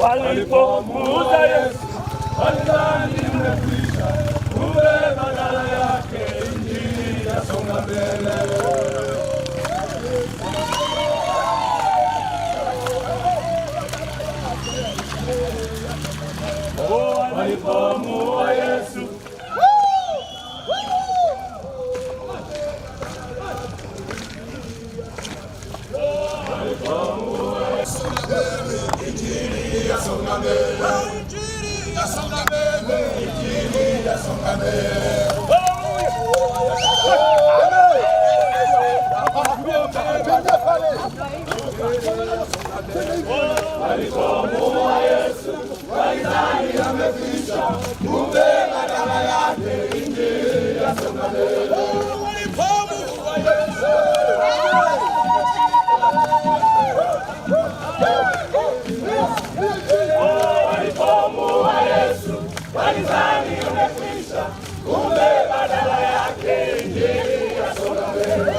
Walipomuuza Yesu walidhani imekwisha, kumbe badala yake injili yasonga mbele. Walipomuua Yesu injili yasonga mbele, injili yasonga mbele, injili yasonga mbele. Walipomuua Yesu walidhani amekwisha, kumbe badala yake injili yasonga mbele. Walipomuua Yesu walidhani amekwisha, kumbe badala yake injili yasonga mbele.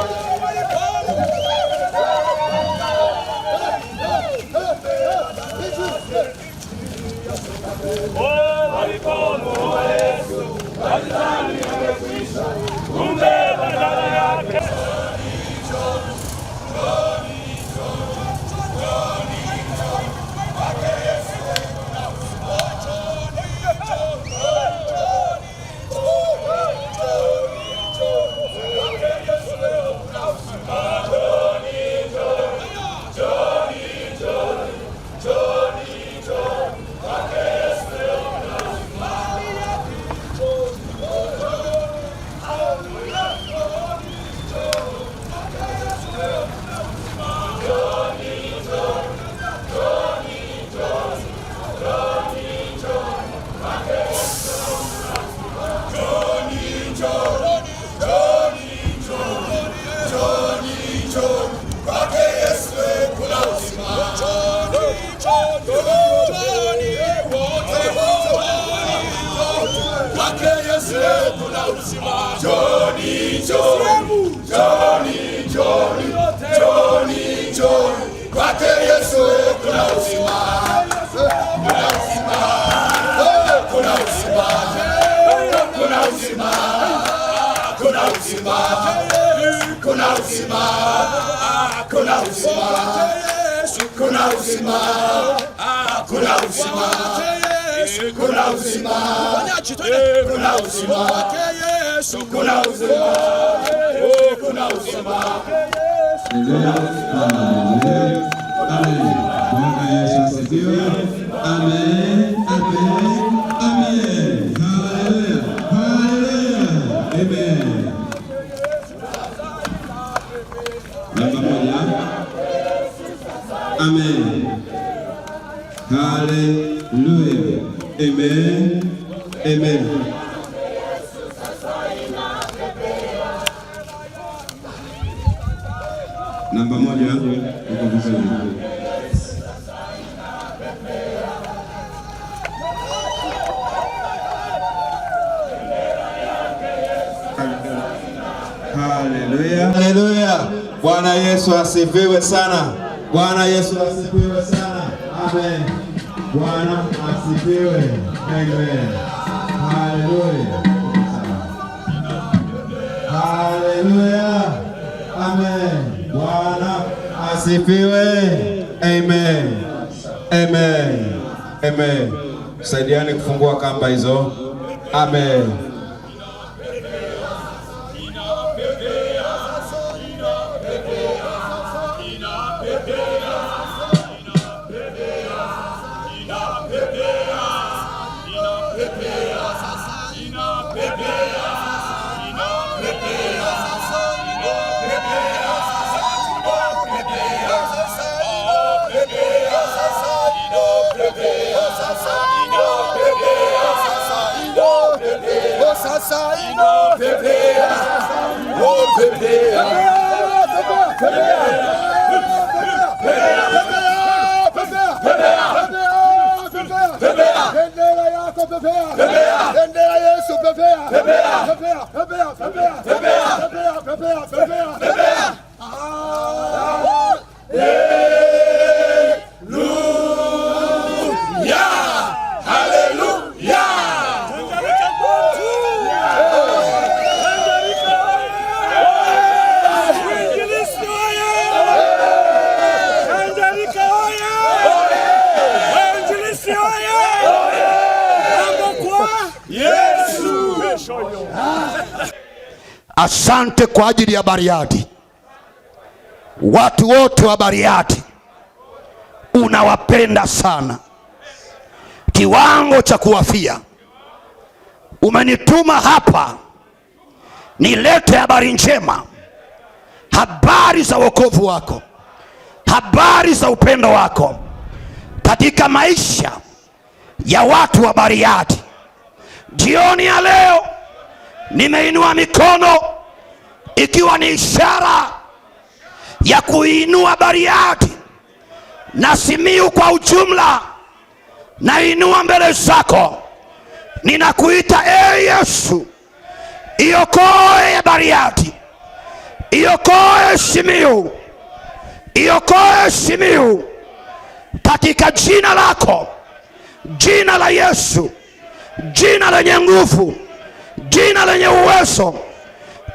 Walipomuua Yesu walidhani amekwisha, kumbe badala yake Hallelujah. Amen. Amen. Haleluya. Bwana Yesu asifiwe sana. Bwana Yesu asifiwe sana. Amen. Bwana asifiwe. Amen. Haleluya. Haleluya. Amen. Bwana asifiwe. Amen. Amen. Amen. Saidiani kufungua kamba hizo. Amen. Asante kwa ajili ya Bariadi. Watu wote wa Bariadi unawapenda sana kiwango cha kuwafia. Umenituma hapa nilete habari njema, habari za wokovu wako, habari za upendo wako katika maisha ya watu wa Bariadi. Jioni ya leo nimeinua mikono ikiwa ni ishara ya kuinua Bariadi na Simiyu kwa ujumla. Nainua mbele zako, ninakuita Yesu, iokoe Bariadi, iokoe Simiyu, iokoe Simiyu katika jina lako, jina la Yesu, jina lenye nguvu, jina lenye uwezo.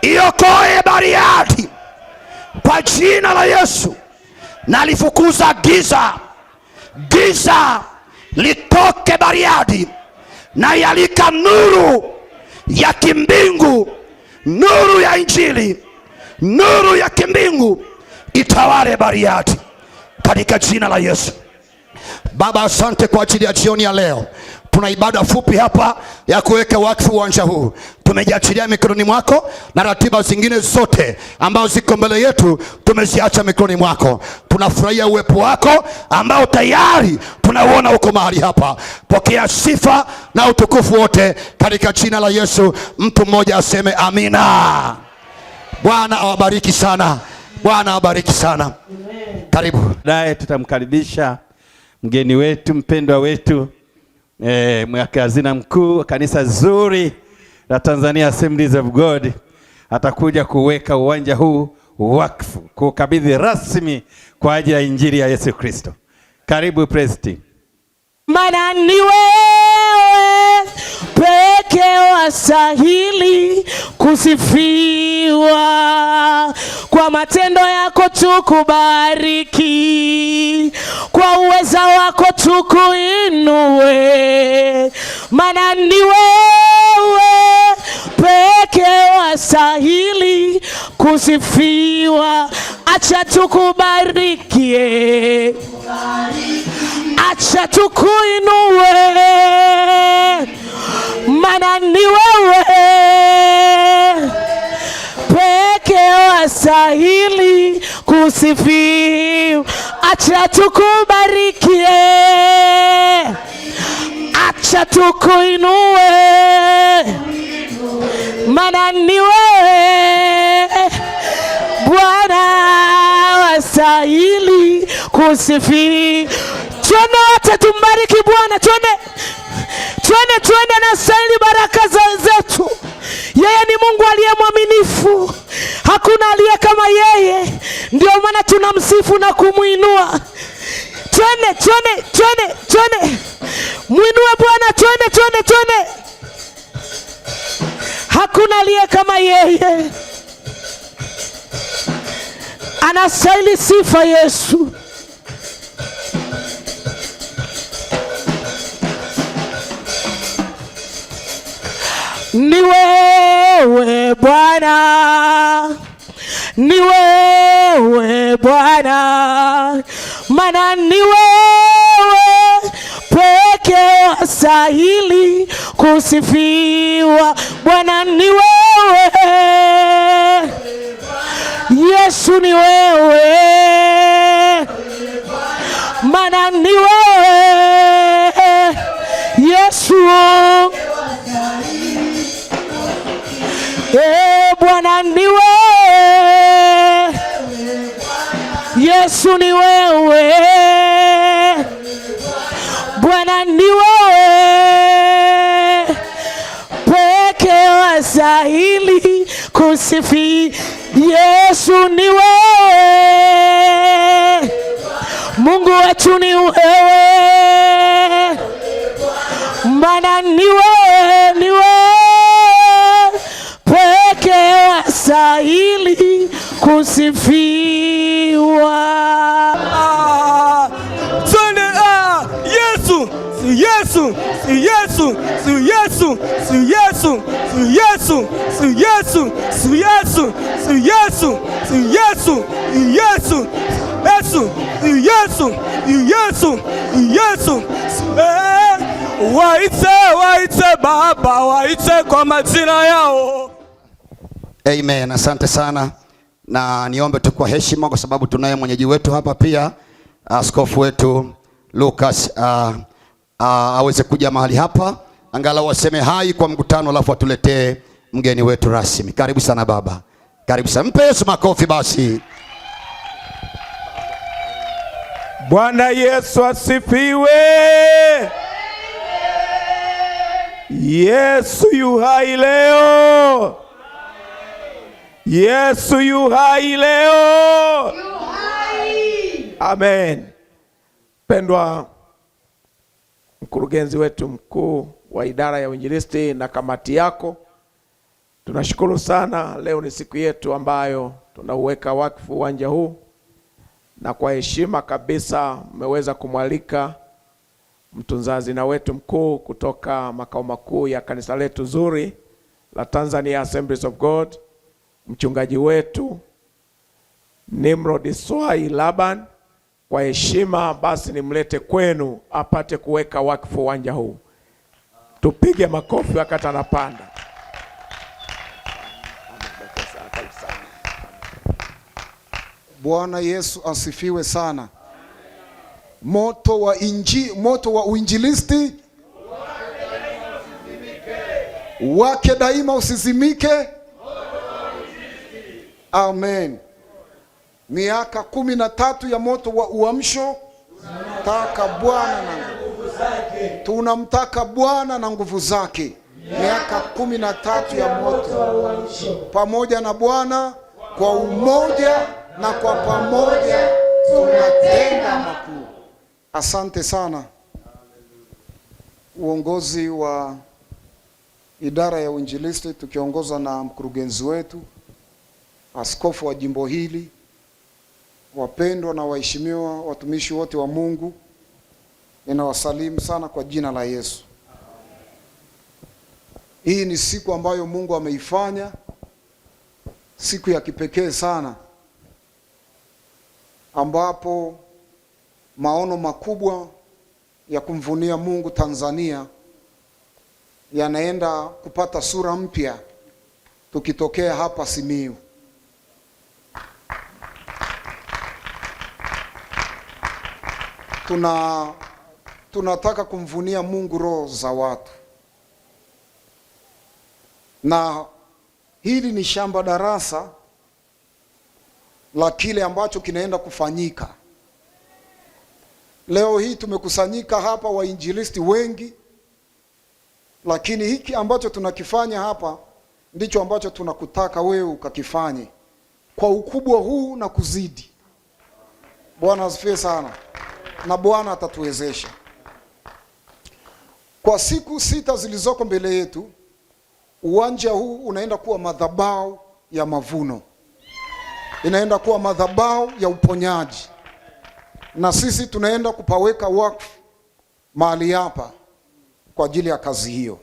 Iokoe Bariadi kwa jina la Yesu. Nalifukuza giza, giza litoke Bariadi, na yalika nuru ya kimbingu, nuru ya Injili, nuru ya kimbingu itawale Bariadi katika jina la Yesu. Baba, asante kwa ajili ya jioni ya leo. Tuna ibada fupi hapa ya kuweka wakfu uwanja huu. Tumejiachilia mikononi mwako, na ratiba zingine zote ambazo ziko mbele yetu tumeziacha mikononi mwako. Tunafurahia uwepo wako ambao tayari tunauona uko mahali hapa. Pokea sifa na utukufu wote katika jina la Yesu. Mtu mmoja aseme amina. Bwana awabariki sana. Bwana awabariki sana. Karibu. Baadaye tutamkaribisha mgeni wetu mpendwa wetu, mweka hazina mkuu wa kanisa zuri la Tanzania Assemblies of God. Atakuja kuweka uwanja huu wakfu, kukabidhi rasmi kwa ajili ya injili ya Yesu Kristo. Karibu Presti. Maana ni wewe peke wastahili kusifiwa, kwa matendo yako tukubariki, kwa uweza wako tukuinue. Maana ni wewe peke wastahili kusifiwa. Acha tukubarikie, acha tukuinue, maana ni wewe peke wastahili kusifiwa. Acha tukubarikie, acha tukuinue, maana ni wewe Bwana wastahili kusifiwa. Twende wote tumbariki Bwana, twende na stahili baraka zetu. Yeye ni Mungu aliye mwaminifu, hakuna tunamsifu na kumuinua. Twende. Muinue Bwana, twende. Hakuna aliye kama yeye. Anastahili sifa Yesu. Ni wewe Bwana, ni wewe Bwana, maana ni wewe pekee wastahili kusifiwa. Bwana ni wewe, Yesu ni wewe, maana ni wewe Yesu. Bwana ni wewe, Yesu ni wewe, Bwana ni wewe pekee wastahili kusifiwa. Yesu ni wewe, Mungu wetu ni wewe, maana ni wewe pekee wastahili kusifiwa. Yesu. Waite Baba, waite kwa majina yao. Amen. Asante sana, na niombe tu kwa heshima, kwa sababu tunaye mwenyeji wetu hapa pia, askofu wetu Lucas aweze kuja mahali hapa angalau waseme hai kwa mkutano, alafu atuletee mgeni wetu rasmi. Karibu sana baba, karibu sana. Mpe Yesu makofi basi. Bwana Yesu asifiwe. Yesu yu hai leo. Yesu yu hai leo. Amen. Pendwa mkurugenzi wetu mkuu wa idara ya uinjilisti na kamati yako, tunashukuru sana. Leo ni siku yetu ambayo tunauweka wakfu uwanja huu, na kwa heshima kabisa mmeweza kumwalika mtunzaji na wetu mkuu kutoka makao makuu ya kanisa letu zuri la Tanzania Assemblies of God, mchungaji wetu Nimrod Swai Laban. Kwa heshima basi nimlete kwenu apate kuweka wakfu uwanja huu. Tupige makofi wakati anapanda. Bwana Yesu asifiwe sana. Moto wa uinjilisti wake daima usizimike. Amen. Miaka 13 ya moto wa uamsho. Tunamtaka Bwana na nguvu zake. Miaka 13 ya moto pamoja na Bwana, kwa umoja na kwa pamoja tunatenda makuu. Asante sana uongozi wa idara ya uinjilisti tukiongozwa na mkurugenzi wetu, askofu wa jimbo hili, wapendwa na waheshimiwa watumishi wote wa Mungu, ninawasalimu sana kwa jina la Yesu. Hii ni siku ambayo Mungu ameifanya, siku ya kipekee sana, ambapo maono makubwa ya kumvunia Mungu Tanzania yanaenda kupata sura mpya tukitokea hapa Simiyu. Tunataka kumvunia Mungu roho za watu, na hili ni shamba darasa la kile ambacho kinaenda kufanyika. Leo hii tumekusanyika hapa wainjilisti wengi, lakini hiki ambacho tunakifanya hapa ndicho ambacho tunakutaka wewe ukakifanye kwa ukubwa huu na kuzidi. Bwana asifiwe sana. Na Bwana atatuwezesha. Kwa siku 6 zilizoko mbele yetu, uwanja huu unaenda kuwa madhabahu ya mavuno. Inaenda kuwa madhabahu ya uponyaji. Na sisi tunaenda kupaweka wakfu mahali hapa kwa ajili ya kazi hiyo.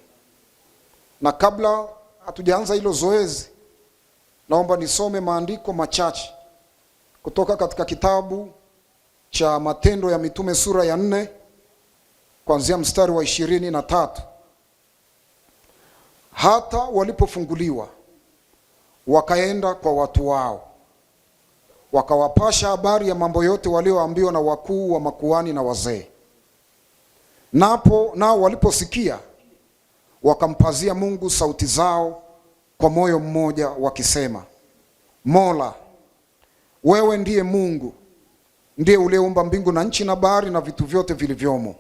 Na kabla hatujaanza hilo zoezi, naomba nisome maandiko machache kutoka katika kitabu cha Matendo ya Mitume sura ya 4 kuanzia mstari wa 23. Hata walipofunguliwa, wakaenda kwa watu wao, wakawapasha habari ya mambo yote walioambiwa na wakuu wa makuhani na wazee. Nao waliposikia, wakampazia Mungu sauti zao kwa moyo mmoja, wakisema, Mola, wewe ndiye Mungu, ndiye uliyeumba mbingu na nchi na bahari na vitu vyote vilivyomo.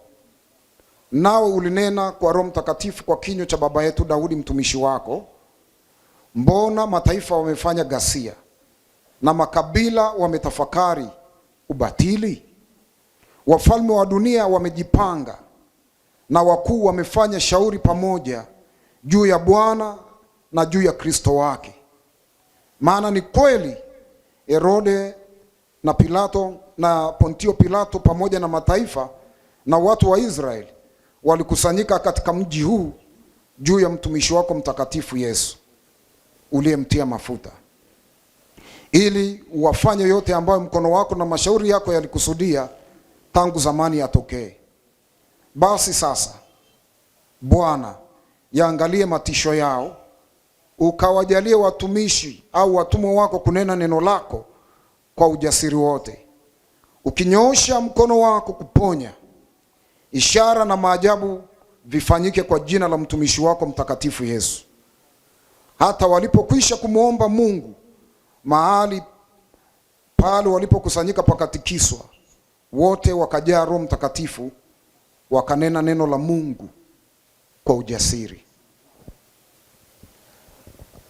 Nawe ulinena kwa Roho Mtakatifu kwa kinywa cha baba yetu Daudi mtumishi wako. Mbona mataifa wamefanya ghasia na makabila wametafakari ubatili? Wafalme wa dunia wamejipanga na wakuu wamefanya shauri pamoja juu ya Bwana na juu ya Kristo wake. Maana ni kweli Herode na Pilato na Pontio Pilato pamoja na mataifa na watu wa Israeli walikusanyika katika mji huu juu ya mtumishi wako mtakatifu Yesu uliyemtia mafuta, ili wafanye yote ambayo mkono wako na mashauri yako yalikusudia tangu zamani yatokee. Basi sasa, Bwana, yaangalie matisho yao, ukawajalie watumishi au watumwa wako kunena neno lako kwa ujasiri wote, ukinyoosha mkono wako kuponya. Ishara na maajabu vifanyike kwa jina la mtumishi wako mtakatifu Yesu. Hata walipokwisha kumwomba Mungu, mahali pale walipokusanyika pakatikiswa, wote wakajaa Roho Mtakatifu, wakanena neno la Mungu kwa ujasiri.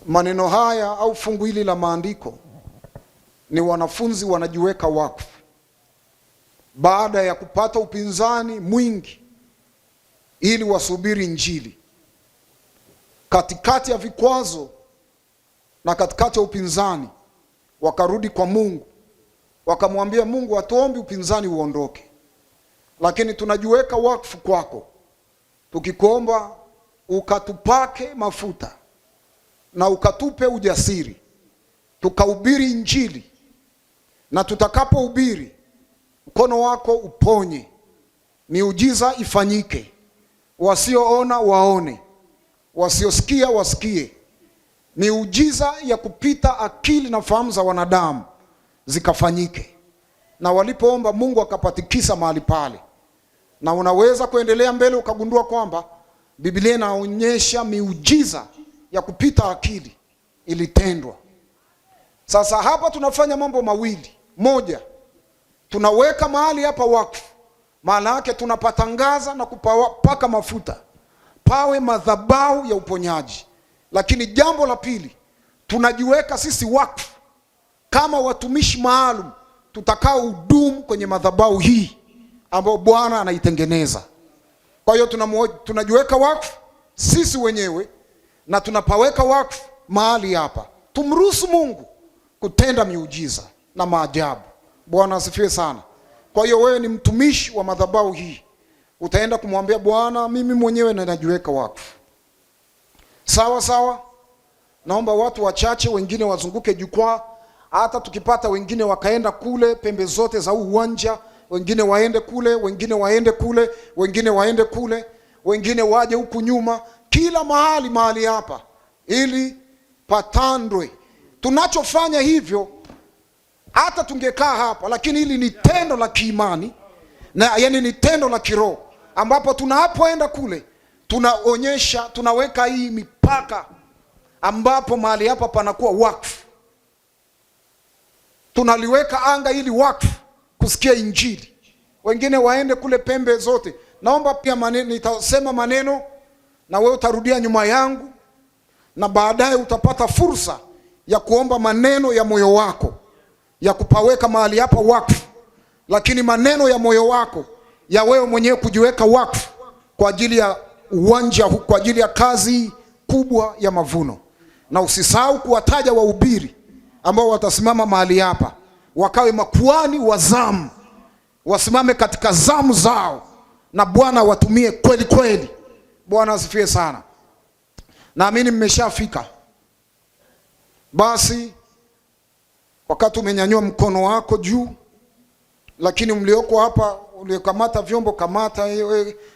Maneno haya au fungu hili la maandiko ni wanafunzi wanajiweka wakfu baada ya kupata upinzani mwingi ili wasubiri Injili. Katikati ya vikwazo na katikati ya upinzani, wakarudi kwa Mungu, wakamwambia Mungu, hatuombi upinzani uondoke, lakini tunajiweka wakfu kwako, tukikuomba ukatupake mafuta na ukatupe ujasiri, tukahubiri Injili, na tutakapohubiri mkono wako uponye, miujiza ifanyike, wasioona waone, wasiosikia wasikie, miujiza ya kupita akili na fahamu za wanadamu zikafanyike. Na walipoomba Mungu akapatikisa mahali pale. Na unaweza kuendelea mbele ukagundua kwamba Biblia inaonyesha miujiza ya kupita akili ilitendwa. Sasa hapa tunafanya mambo mawili. Moja, tunaweka mahali hapa wakfu. Maana yake tunapatangaza na kupaka mafuta pawe madhabahu ya uponyaji. Lakini jambo la pili, tunajiweka sisi wakfu kama watumishi maalum tutakao hudumu kwenye madhabahu hii ambayo Bwana anaitengeneza. Kwa hiyo tunajiweka wakfu sisi wenyewe na tunapaweka wakfu mahali hapa. Tumruhusu Mungu kutenda miujiza na maajabu. Bwana asifiwe sana. Kwa hiyo wewe ni mtumishi wa madhabahu hii, utaenda kumwambia Bwana, mimi mwenyewe ninajiweka wakfu. Sawa sawa. Naomba watu wachache wengine wazunguke jukwaa, hata tukipata wengine wakaenda kule pembe zote za uwanja, wengine waende kule, wengine waende kule, wengine waende kule, wengine waje huku nyuma, kila mahali hapa, ili patandwe. Tunachofanya hivyo hata tungekaa hapa, lakini hili ni tendo la kiimani, na yani ni tendo la kiroho, ambapo tunapoenda kule tunaonyesha, tunaweka hii mipaka, ambapo mahali hapa panakuwa wakfu. Tunaliweka anga ili wakfu kusikia Injili. Wengine waende kule pembe zote. Naomba pia nitasema maneno na wewe utarudia nyuma yangu, na baadaye utapata fursa ya kuomba maneno ya moyo wako ya kupaweka mahali hapa wakfu, lakini maneno ya moyo wako ya wewe mwenyewe kujiweka wakfu kwa ajili ya uwanja huu, kwa ajili ya kazi kubwa ya mavuno. Na usisahau kuwataja wahubiri ambao watasimama mahali hapa, wakawe makuhani wa zamu, wasimame katika zamu zao, na Bwana watumie kweli kweli. Bwana asifiwe sana. Naamini mmeshafika. Basi wakati umenyanyua mkono wako juu, lakini mlioko hapa, ulikamata vyombo kamata,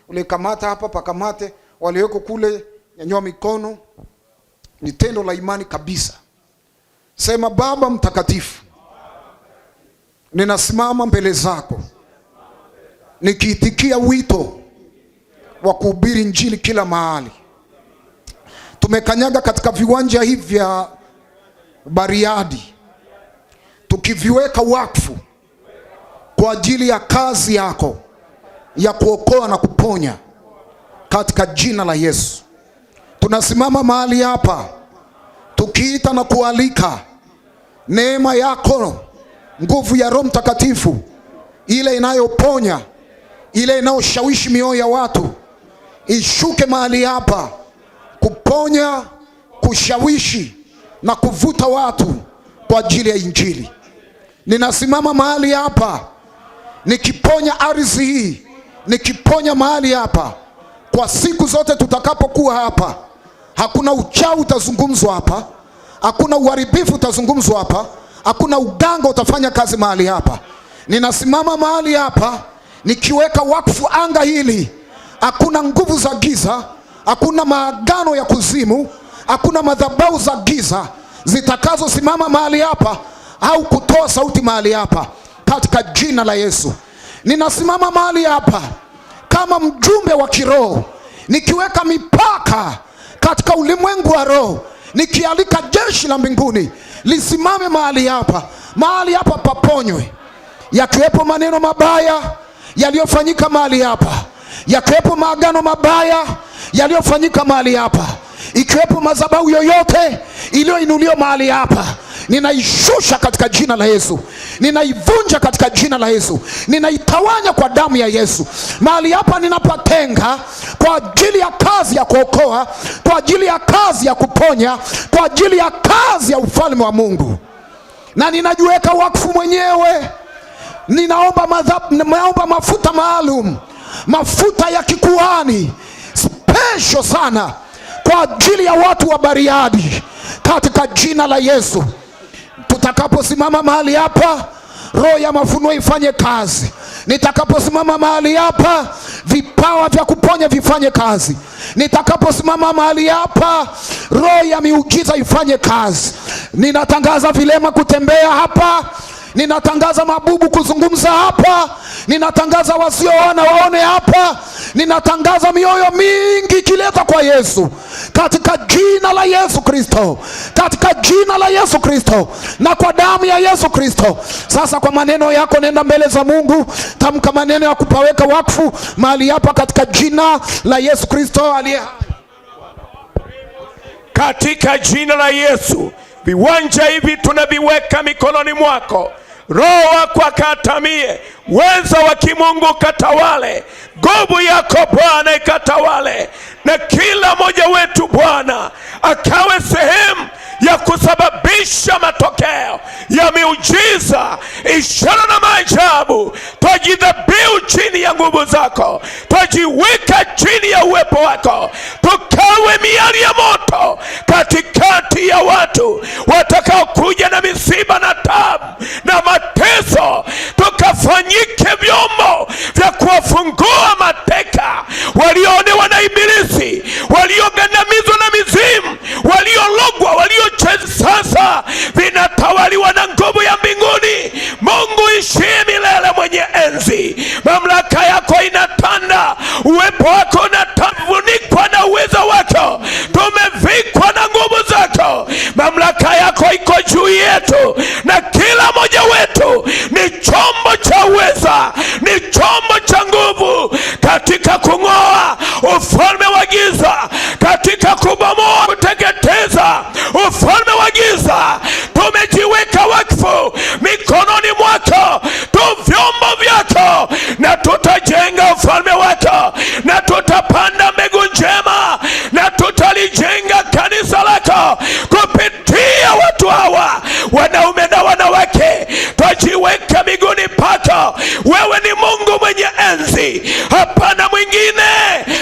ulikamata hapa pakamate, walioko kule nyanyua mikono. Ni tendo la imani kabisa. Sema, Baba mtakatifu, ninasimama mbele zako nikiitikia wito wa kuhubiri injili kila mahali. Tumekanyaga katika viwanja hivi vya Bariadi, tukiviweka wakfu kwa ajili ya kazi yako ya kuokoa na kuponya katika jina la Yesu. Tunasimama mahali hapa tukiita na kualika neema yako, nguvu ya Roho Mtakatifu, ile inayoponya, ile inayoshawishi mioyo ya watu, ishuke mahali hapa kuponya, kushawishi na kuvuta watu kwa ajili ya injili. Ninasimama mahali hapa nikiponya ardhi hii, nikiponya mahali hapa. Kwa siku zote tutakapokuwa hapa, hakuna uchawi utazungumzwa hapa, hakuna uharibifu utazungumzwa hapa, hakuna uganga utafanya kazi mahali hapa. Ninasimama mahali hapa nikiweka wakfu anga hili. Hakuna nguvu za giza, hakuna maagano ya kuzimu, hakuna madhabahu za giza zitakazosimama mahali hapa au kutoa sauti mahali hapa, katika jina la Yesu. Ninasimama mahali hapa kama mjumbe wa kiroho, nikiweka mipaka katika ulimwengu wa roho, nikialika jeshi la mbinguni lisimame mahali hapa. Mahali hapa paponywe, yakiwepo maneno mabaya yaliyofanyika mahali hapa, yakiwepo maagano mabaya yaliyofanyika mahali hapa, ikiwepo madhabahu yoyote iliyoinuliwa mahali hapa, ninaishusha katika jina la Yesu, ninaivunja katika jina la Yesu, ninaitawanya kwa damu ya Yesu. Mahali hapa ninapatenga kwa ajili ya kazi ya kuokoa, kwa ajili ya kazi ya kuponya, kwa ajili ya kazi ya ufalme wa Mungu, na ninajiweka wakfu mwenyewe. Ninaomba mafuta maalum, mafuta ya kikuhani special sana kwa ajili ya watu wa Bariadi, katika jina la Yesu. Tutakaposimama mahali hapa, roho ya mafunuo ifanye kazi. Nitakaposimama mahali hapa, vipawa vya kuponya vifanye kazi. Nitakaposimama mahali hapa, roho ya miujiza ifanye kazi. Ninatangaza vilema kutembea hapa, ninatangaza mabubu kuzungumza hapa, ninatangaza wasioona waone hapa, ninatangaza mioyo mingi kileta kwa Yesu, katika jina la Yesu Kristo, katika jina la Yesu Kristo, na kwa damu ya Yesu Kristo. Sasa kwa maneno yako nenda mbele za Mungu, tamka maneno ya kupaweka wakfu mahali hapa, katika jina la Yesu Kristo aliye hai. Katika jina la Yesu, viwanja hivi tunaviweka mikononi mwako. Roho wako akatamie, uwezo wa kimungu katawale, nguvu yako Bwana ikatawale, na kila mmoja wetu Bwana akawe sehemu ya kusababisha matokeo ya miujiza, ishara na maajabu. Twajidhabihu chini ya nguvu zako, twajiweka chini ya uwepo wako, tukawe miali ya moto katikati ya watu watakaokuja na misiba na taabu na mateso, tukafanyike vyombo vya kuwafungua mateka walioonewa na ibilisi, waliogandamizwa na mizimu, waliologwa, sasa vinatawaliwa na nguvu ya mbinguni. Mungu ishie milele, mwenye enzi, mamlaka yako inatanda, uwepo wako unatafunikwa na uwezo wako, tumevikwa na nguvu zako. Mamlaka yako iko juu yetu, na kila mmoja wetu ni chombo cha uweza, ni chombo cha nguvu katika kung'oa ufalme wa giza, katika kubomoa, kuteketeza ufalme wa giza. Tumejiweka wakfu mikononi mwako, tu vyombo vya wanaume na wanawake, twajiweka miguuni pako. Wewe ni Mungu mwenye enzi, hapana mwingine,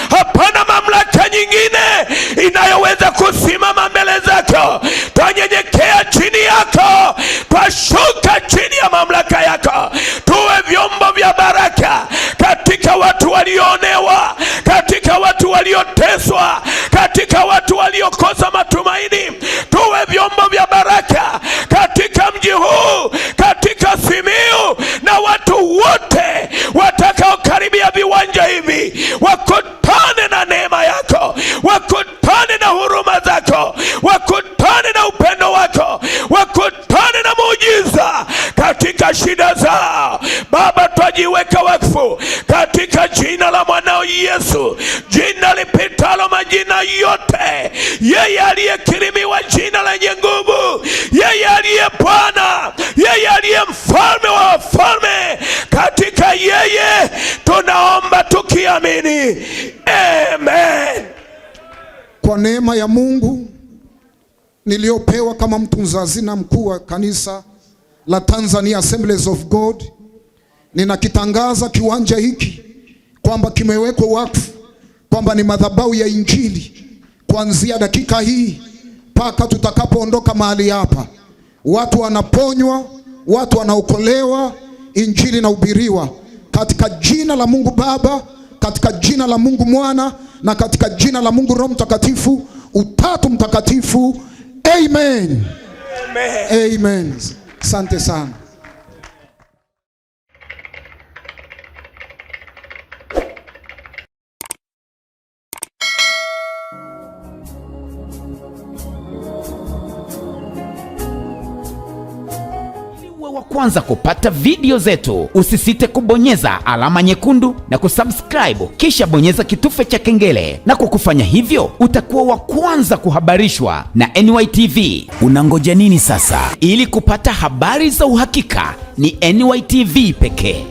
hapana mamlaka nyingine inayoweza kusimama mbele zako. Twanyenyekea chini yako, twashuka chini ya mamlaka yako. Tuwe vyombo vya baraka katika watu walioonewa, katika watu walioteswa, katika watu waliokosa matumaini. Tuwe vyombo vya baraka katika mji huu, katika Simiyu, na watu wote watakaokaribia viwanja hivi wakutane na neema yako, wakutane na huruma zako, wakutane na upendo wako, wakutane na muujiza katika shida zao. Baba, twajiweka wakfu katika jina la mwanao Yesu, jina lipitalo majina yote, yeye aliyekirimiwa jina lenye nguvu, yeye aliye Bwana, yeye aliye mfalme wa wafalme. Katika yeye tunaomba tukiamini, amen. Kwa neema ya Mungu niliyopewa kama mtunza hazina mkuu wa kanisa la Tanzania Assemblies of God, ninakitangaza kiwanja hiki kwamba kimewekwa wakfu, kwamba ni madhabahu ya Injili. Kuanzia dakika hii mpaka tutakapoondoka mahali hapa, watu wanaponywa, watu wanaokolewa, Injili inahubiriwa katika jina la Mungu Baba, katika jina la Mungu Mwana, na katika jina la Mungu Roho Mtakatifu, Utatu Mtakatifu. Amen. Amen. Amen. Asante sana. Wa kwanza kupata video zetu, usisite kubonyeza alama nyekundu na kusubscribe, kisha bonyeza kitufe cha kengele, na kwa kufanya hivyo utakuwa wa kwanza kuhabarishwa na NYTV. Unangoja nini sasa? Ili kupata habari za uhakika, ni NYTV pekee.